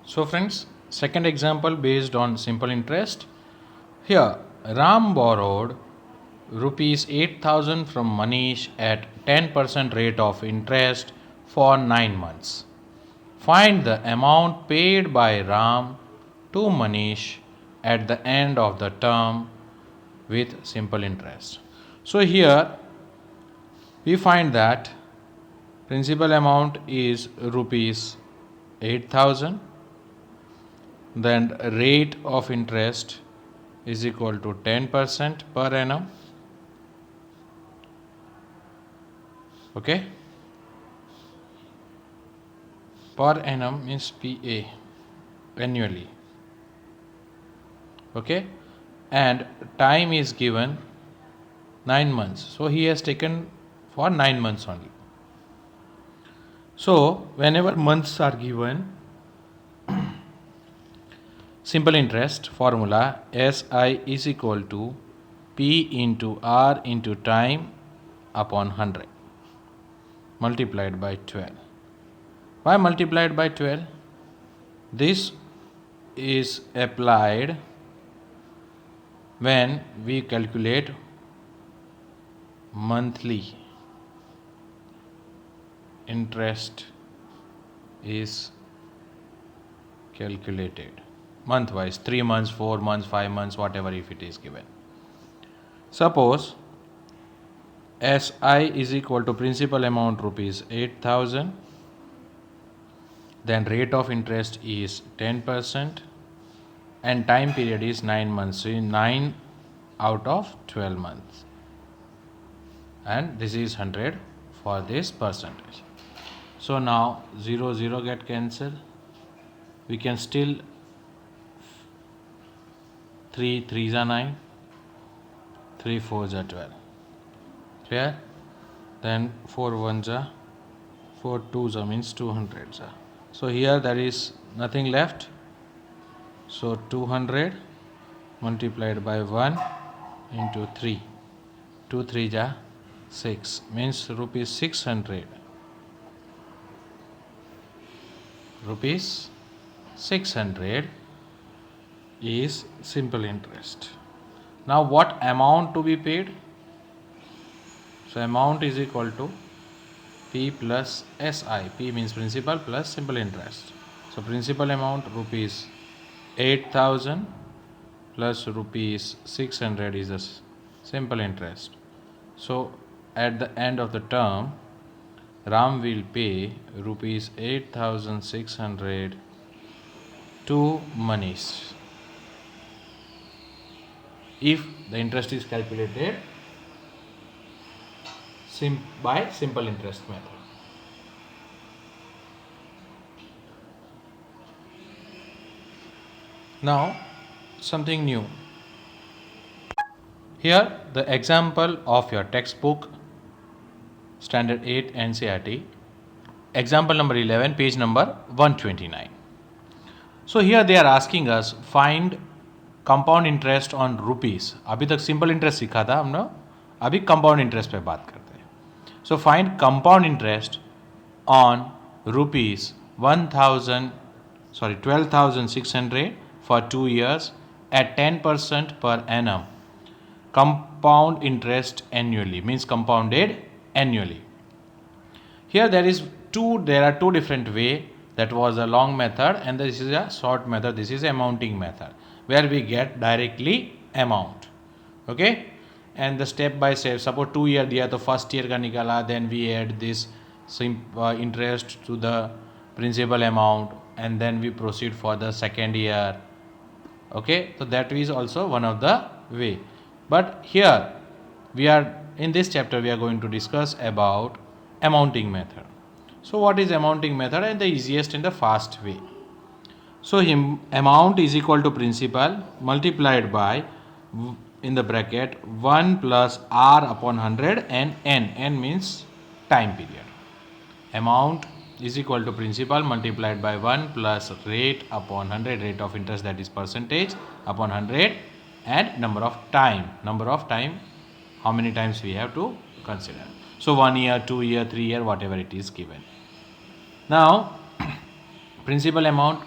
So friends, second example based on simple interest. Here, Ram borrowed rupees 8,000 from Manish at 10% rate of interest for 9 months. Find the amount paid by Ram to Manish at the end of the term with simple interest. So here we find that principal amount is rupees 8,000, then rate of interest is equal to 10% per annum. Okay, per annum means PA, annually. Okay, and time is given 9 months, so he has taken for 9 months only. So whenever months are given, simple interest formula SI is equal to P into R into time upon 100 multiplied by 12. Why multiplied by 12? This is applied when we calculate monthly interest is calculated month wise, 3 months, 4 months, 5 months, whatever, if it is given. Suppose SI is equal to principal amount rupees 8,000, then rate of interest is 10% and time period is 9 months, so 9 out of 12 months, and this is 100 for this percentage. So now 0 0 get cancelled, we can still 3 3s are 9, 3 4s are 12, clear? Then 4 1s are 4 2s are means 200s are. So here there is nothing left, so 200 multiplied by 1 into 3, 2 3s are 6, means rupees 600. Rupees 600 is simple interest. Now what amount to be paid? So amount is equal to P plus SI. P means principal plus simple interest. So principal amount rupees 8,000 plus rupees 600 is the simple interest. So at the end of the term, Ram will pay rupees 8,600 to Manish if the interest is calculated by simple interest method. Now something new. Here the example of your textbook Standard 8 NCERT, example number 11, page number 129. So here they are asking us find compound interest on rupees. अभी तक simple interest सीखा था हमने, अभी compound interest पे बात करते हैं. So find compound interest on rupees 12,600 for 2 years at 10% per annum. Compound interest annually means compounded annually. Here there are two different way. That was a long method and this is a short method. This is a amounting method where we get directly amount. Okay, and the step by step. Suppose 2 year दिया तो first year का निकाला, then we add this interest to the principal amount and then we proceed for the second year. Okay, so that is also one of the way. But here we are in this chapter we are going to discuss about amounting method. So what is amounting method and the easiest and the fast way? So amount is equal to principal multiplied by in the bracket 1 plus R upon 100 and N means time period. Amount is equal to principal multiplied by 1 plus rate upon 100, rate of interest, that is percentage, upon 100, and number of time, how many times we have to consider. So 1 year, 2 year, 3 year, whatever it is given. Now principal amount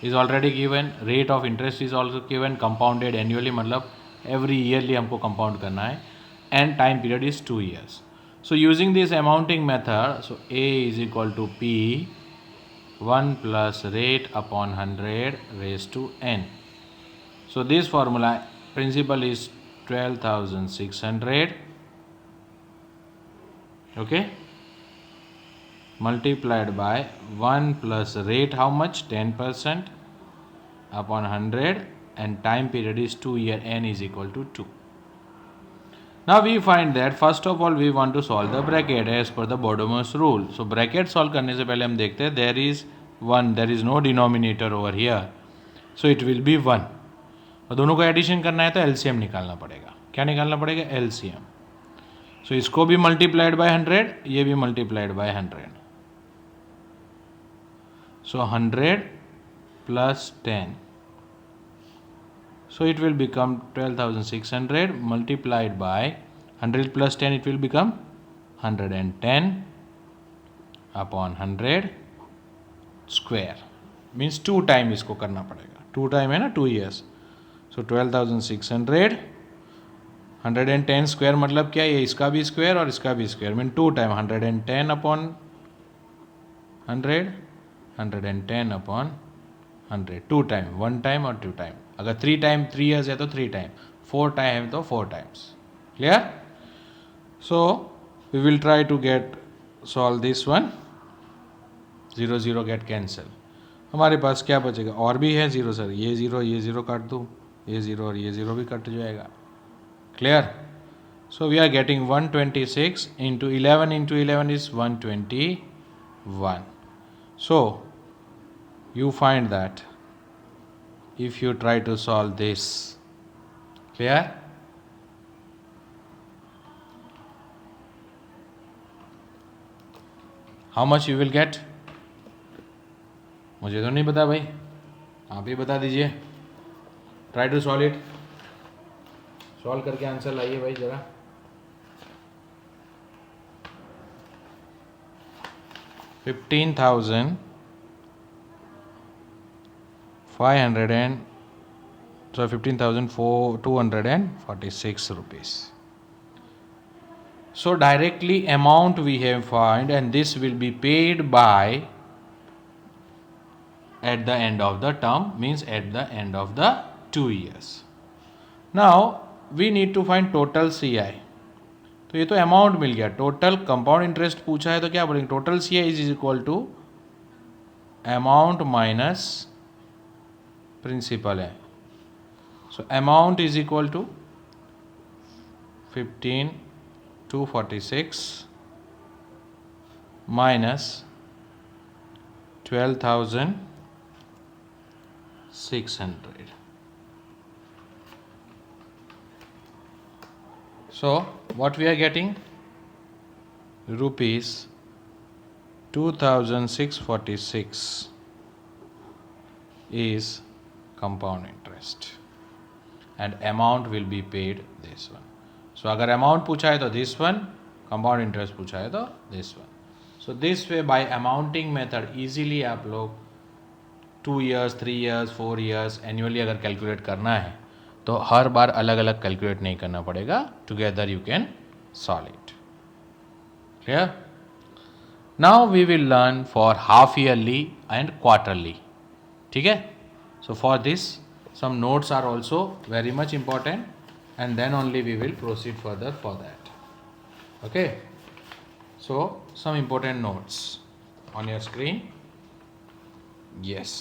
is already given, rate of interest is also given, compounded annually मतलब every yearly हमको compound करना है, and time period is 2 years. So using this amounting method, so A is equal to P 1 plus rate upon 100 raised to n. So this formula principal is 12,600, okay, multiplied by 1 plus rate, how much, 10% upon 100, and time period is 2 year, n is equal to 2. Now we find that first of all we want to solve the bracket as per the Bodemus rule. So bracket solve करने से पहले हम देखते हैं there is 1, there is no denominator over here, so it will be 1. और दोनों को addition करना है तो LCM निकालना पड़ेगा. क्या निकालना पड़ेगा? LCM. So इसको भी मल्टीप्लाइड बाय 100, ये भी multiplied by 100. So 100 plus 10. So it will become 12,600 multiplied by 100 plus 10, it will become 110 upon 100 square. Means 2 time इसको करना पड़ेगा. 2 time है ना, 2 years. So 12,600 110 square मतलब क्या, ये इसका भी स्क्वायर और इसका भी square, mean 2 time 110 upon 100 110 upon 100, 2 time, 1 time और 2 time. अगर 3 time 3 years है तो 3 time, 4 time है तो 4 times. Clear? So we will try to get solve this one. 0 0 get cancel. हमारे पास क्या बचेगा? और भी है 0 सर, ये 0 काट दूँ, ये 0 और ये 0 भी कट जाएगा. Clear? So we are getting 126 into 11 is 121. So you find that if you try to solve this, clear? How much you will get? मुझे तो नहीं पता भाई, आप ही बता दीजिए. Try to solve it. Solve करके आंसर लाइए भाई जरा. 15,246 rupees. So directly amount we have found, and this will be paid by at the end of the term, means at the end of the 2 years. Now we need to find total CI. तो ये तो amount मिल गया, total compound interest पूछा है तो क्या बोलेंगे? Total CI is equal to amount minus principal है. So amount is equal to 15,246 minus 12,600. So what we are getting? Rupees 2,646 is compound interest, and amount will be paid this one. So अगर amount पूछा है तो this one, compound interest पूछा है तो this one. So this way by amounting method easily आप लोग 2 years, 3 years, 4 years annually अगर calculate करना है तो हर बार अलग अलग कैलकुलेट नहीं करना पड़ेगा. Together you can solve it. Clear? Now we will learn for half yearly and quarterly. ठीक है? So for this some notes are also very much important, and then only we will proceed further for that. Okay, so some important notes on your screen. Yes,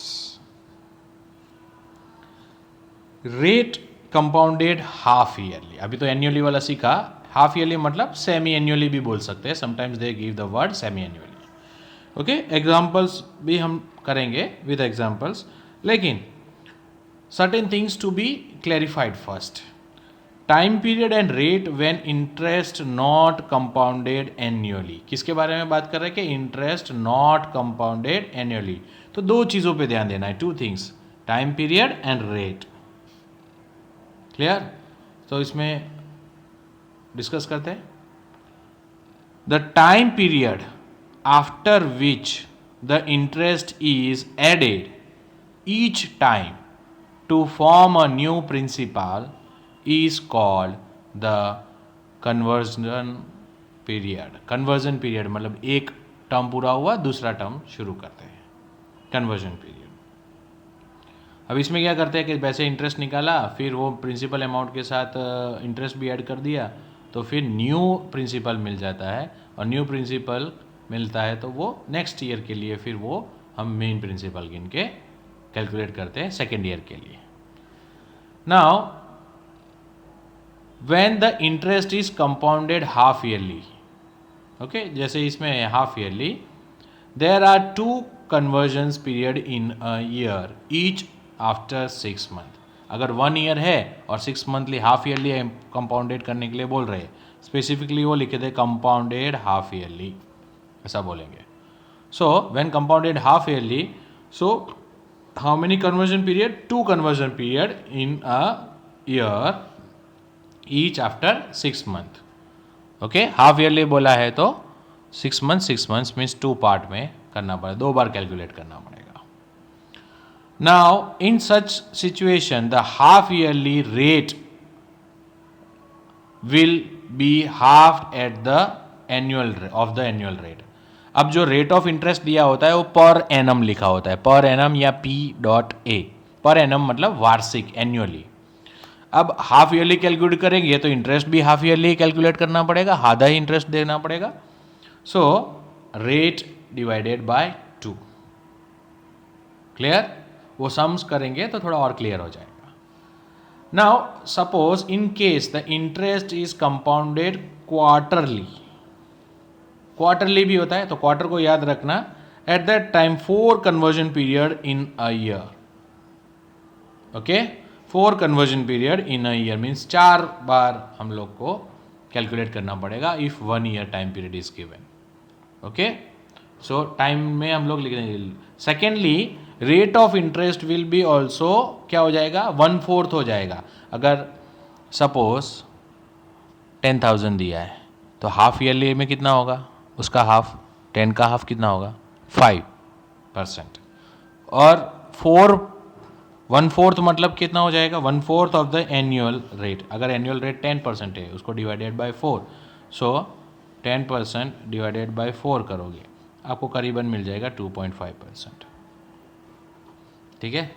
rate compounded half yearly. अभी तो annually वाला सीखा. Half yearly मतलब semi annually भी बोल सकते हैं. Sometimes they give the word semi annually. Okay, examples भी हम करेंगे विद एग्जाम्पल्स, लेकिन certain things to be clarified first. Time period and rate when interest not compounded annually. किसके बारे में बात कर रहे हैं? कि इंटरेस्ट नॉट कंपाउंडेड एन्युअली. तो दो चीज़ों पे ध्यान देना है, 2 things, time period and rate. Clear? तो इसमें डिस्कस करते हैं. The time period after which the interest is added each time to form a new principal is called the conversion period. conversion period मतलब एक टर्म पूरा हुआ दूसरा term शुरू करते हैं, कन्वर्जन पीरियड। अब इसमें क्या करते हैं कि वैसे इंटरेस्ट निकाला, फिर वो प्रिंसिपल अमाउंट के साथ इंटरेस्ट भी ऐड कर दिया, तो फिर न्यू प्रिंसिपल मिल जाता है, और न्यू प्रिंसिपल मिलता है तो वो नेक्स्ट ईयर के लिए फिर वो हम मेन प्रिंसिपल गिन के कैलकुलेट करते हैं सेकेंड ईयर के लिए। Now when the interest is compounded half yearly, okay, जैसे इसमें half yearly, there are 2 conversions period in a year each after 6 month. अगर 1 ईयर है और 6 मंथली हाफ ईयरली कंपाउंडेड करने के लिए बोल रहे हैं, स्पेसिफिकली वो लिखे थे कंपाउंडेड हाफ ईयरली, ऐसा बोलेंगे। So when compounded half yearly, so how many conversion period? 2 conversion period in a year each after 6 month. Okay, half yearly बोला है तो 6 मंथ्स मीन्स 2 पार्ट में करना पड़ेगा, 2 बार कैलकुलेट करना पड़ेगा। Now, in such situation, the half yearly rate will be halved at the annual rate. अब जो रेट ऑफ इंटरेस्ट दिया होता है वो पर एनम लिखा होता है, पर एनम या P.A, पर एनम मतलब वार्षिक, एनुअली। अब हाफ ईयरली कैलकुलेट करेंगे तो इंटरेस्ट भी हाफ ईयरली कैलकुलेट करना पड़ेगा, आधा ही इंटरेस्ट देना पड़ेगा। So rate divided by 2, clear? वो सम्स करेंगे तो थोड़ा और क्लियर हो जाएगा। Now suppose in case the interest is compounded quarterly, quarterly भी होता है तो क्वार्टर को याद रखना, at that time 4 conversion period in a year. Okay, 4 conversion period in a year means 4 बार हम लोग को कैलकुलेट करना पड़ेगा if 1 year time period is given. Okay, so time में हम लोग लिख देंगे। Secondly, rate of interest will be also क्या हो जाएगा? 1/4 हो जाएगा। अगर सपोज 10,000 दिया है तो हाफ ईयरली में कितना होगा? उसका हाफ, 10 का हाफ कितना होगा? 5%। और 1/4 मतलब कितना हो जाएगा? 1/4 ऑफ द एनुअल रेट। अगर एनुअल रेट 10% है उसको divided by 4, so 10% divided bye 4 करोगे, आपको करीबन मिल जाएगा 2.5%। ठीक है,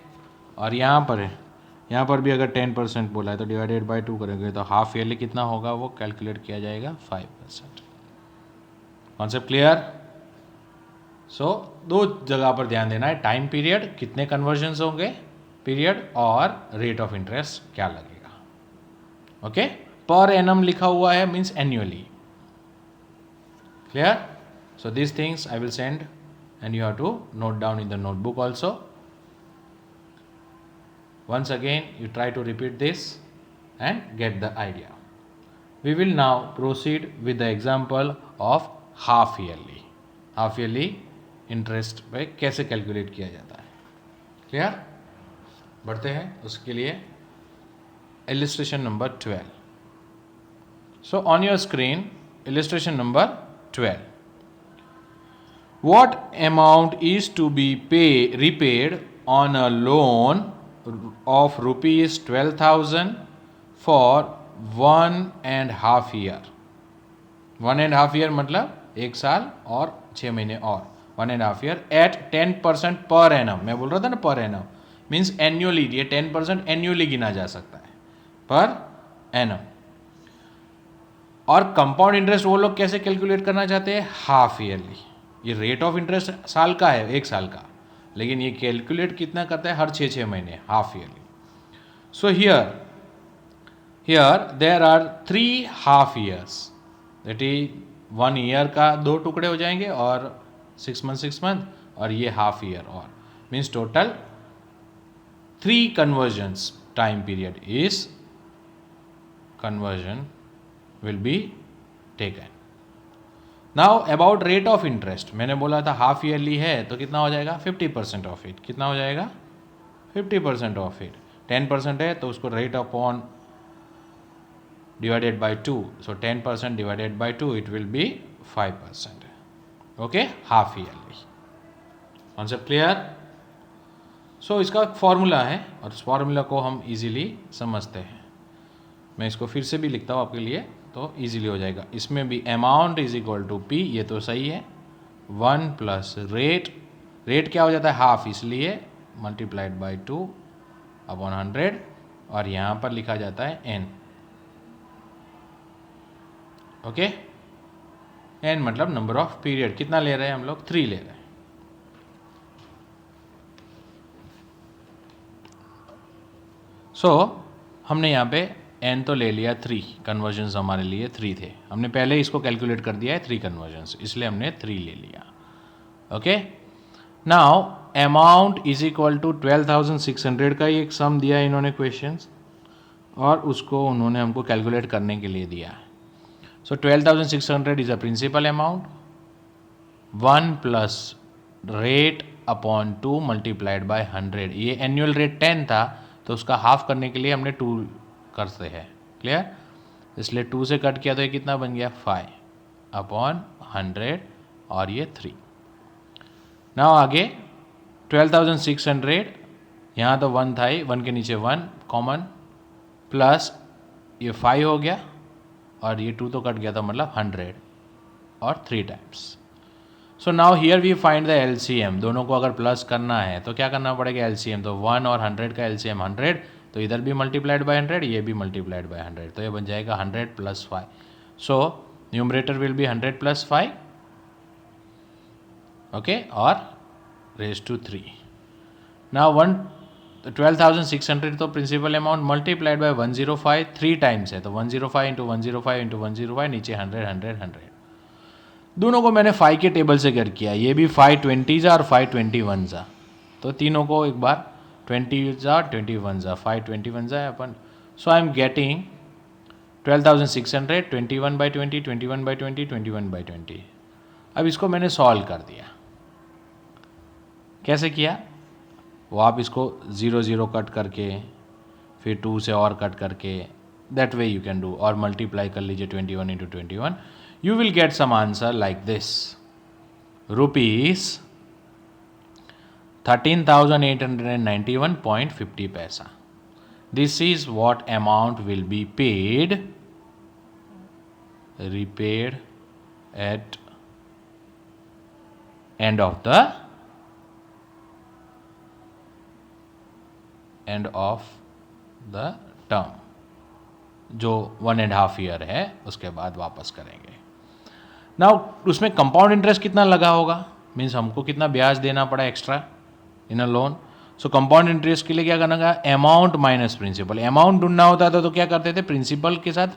और यहाँ पर भी अगर 10% बोला है तो डिवाइडेड बाय 2 करेंगे तो हाफ ईयरली कितना होगा वो कैलकुलेट किया जाएगा 5%। Concept clear? सो 2 जगह पर ध्यान देना है, टाइम पीरियड कितने कन्वर्जन्स होंगे पीरियड, और रेट ऑफ इंटरेस्ट क्या लगेगा। ओके, पर एनम लिखा हुआ है means annually. Clear? So this things I will send and you have to note down in the notebook also. Once again you try to repeat this and get the idea. We will now proceed with the example of half yearly. Half yearly interest पे कैसे calculate किया जाता है, clear? बढ़ते हैं उसके लिए illustration number 12. So on your screen illustration number 12. What amount is to be repaid on a loan of rupees 12,000 for 1.5 year? 1.5 year मतलब 1 साल और 6 महीने और 1.5 year at 10% पर एनम। मैं बोल रहा था ना पर एनम मीन्स एन्युअली, ये 10% एन्युअली गिना जा सकता है पर एनम। और कंपाउंड इंटरेस्ट वो लोग कैसे कैलकुलेट करना चाहते हैं? Half yearly. ये रेट ऑफ इंटरेस्ट साल का है, 1 साल का, लेकिन ये कैलकुलेट कितना करता है? हर 6 महीने, half yearly. So here there are 3 half years, that is 1 year का 2 टुकड़े हो जाएंगे और 6 मंथ, और ये हाफ ईयर, और means total 3 convergence time period is conversion will be taken. Now about rate of interest, मैंने बोला था हाफ ईयरली है तो कितना हो जाएगा? 50% ऑफ इट। कितना हो जाएगा? 50% ऑफ इट। 10% है तो उसको rate upon divided by 2, so 10% divided by 2 it will be 5%. Okay, half yearly. Concept clear? So इसका फॉर्मूला है और इस फॉर्मूला को हम इजीली समझते हैं। मैं इसको फिर से भी लिखता हूँ आपके लिए तो इजीली हो जाएगा। इसमें भी amount is equal to P, ये तो सही है, 1 प्लस रेट, रेट क्या हो जाता है हाफ, इसलिए मल्टीप्लाइड बाई 2 अपॉन 100, और यहाँ पर लिखा जाता है n। ओके, n मतलब नंबर ऑफ पीरियड, कितना ले रहे हैं हम लोग, 3 ले रहे हैं। सो हमने यहाँ पे n तो ले लिया 3, कन्वर्जन्स हमारे लिए 3 थे, हमने पहले ही इसको कैलकुलेट कर दिया है 3 कन्वर्जन्स, इसलिए हमने 3 ले लिया। Okay, now amount is equal to 12,600 का ही एक सम दिया है इन्होंने क्वेश्चंस, और उसको उन्होंने हमको कैलकुलेट करने के लिए दिया है। So 12,600 is a principal amount, 1 plus rate upon 2 multiplied by 100। ये एनुअल रेट 10 था तो उसका हाफ करने के लिए हमने 2 करते हैं, क्लियर, इसलिए 2 से कट किया तो ये कितना बन गया 5 अपॉन 100 और ये 3। नाउ आगे 12,600, यहाँ तो 1 था ही, 1 के नीचे 1 कॉमन, प्लस ये 5 हो गया और ये 2 तो कट गया था, मतलब 100 और 3 times. So now here we find the LCM. दोनों को अगर प्लस करना है तो क्या करना पड़ेगा, एलसीएम, तो 1 और 100 का एलसीएम 100, तो इधर भी मल्टीप्लाइड बाय 100, ये भी मल्टीप्लाइड बाय 100, तो ये बन जाएगा 100 plus 5। So numerator will be 100 plus 5, okay, और रेज टू 3। नाउ 12,600 तो principal amount multiplied by 105, 3 times है, तो 105 इंटू 105 इंटू 105, नीचे 100 100 100। दोनों को मैंने 5 के टेबल से कर किया, ये भी 520 और 521 तो तीनों को एक बार 20 21 521 अपन। So I am getting 12,600, 21 by 20, 21 by 20, 21 by 20। अब इसको मैंने सॉल्व कर दिया। कैसे किया, वो आप इसको 0 0 कट करके, फिर 2 से और कट करके, that way you can do, और मल्टीप्लाई कर लीजिए 21 into 21, you will get some answer like this, rupees 13,891.50 paisa. This is what amount will be repaid at end of the term, जो 1.5 year है उसके बाद वापस करेंगे। नाउ उसमें कंपाउंड इंटरेस्ट कितना लगा होगा, मीन्स हमको कितना ब्याज देना पड़ा एक्स्ट्रा इन अ लोन। सो कंपाउंड इंटरेस्ट के लिए क्या करना होगा, अमाउंट माइनस प्रिंसिपल। अमाउंट ढूंढना होता था तो क्या करते थे, प्रिंसिपल के साथ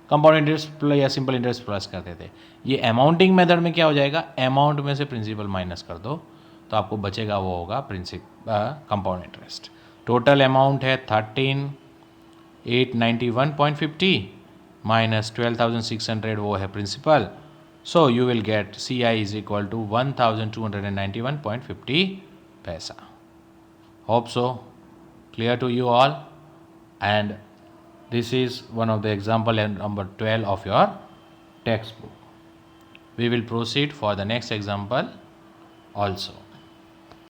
कंपाउंड इंटरेस्ट या सिंपल इंटरेस्ट प्लस करते थे। ये अमाउंटिंग मेथड में क्या हो जाएगा, अमाउंट में से प्रिंसिपल माइनस कर दो तो आपको बचेगा वो होगा कंपाउंड इंटरेस्ट। टोटल अमाउंट है 13,891.50 माइनस 12,600 वो है principal. So you will get CI is equal to 1,291.50 paisa. Hope so clear to you all, and this is one of the example number 12 of your textbook. We will proceed for the next example also.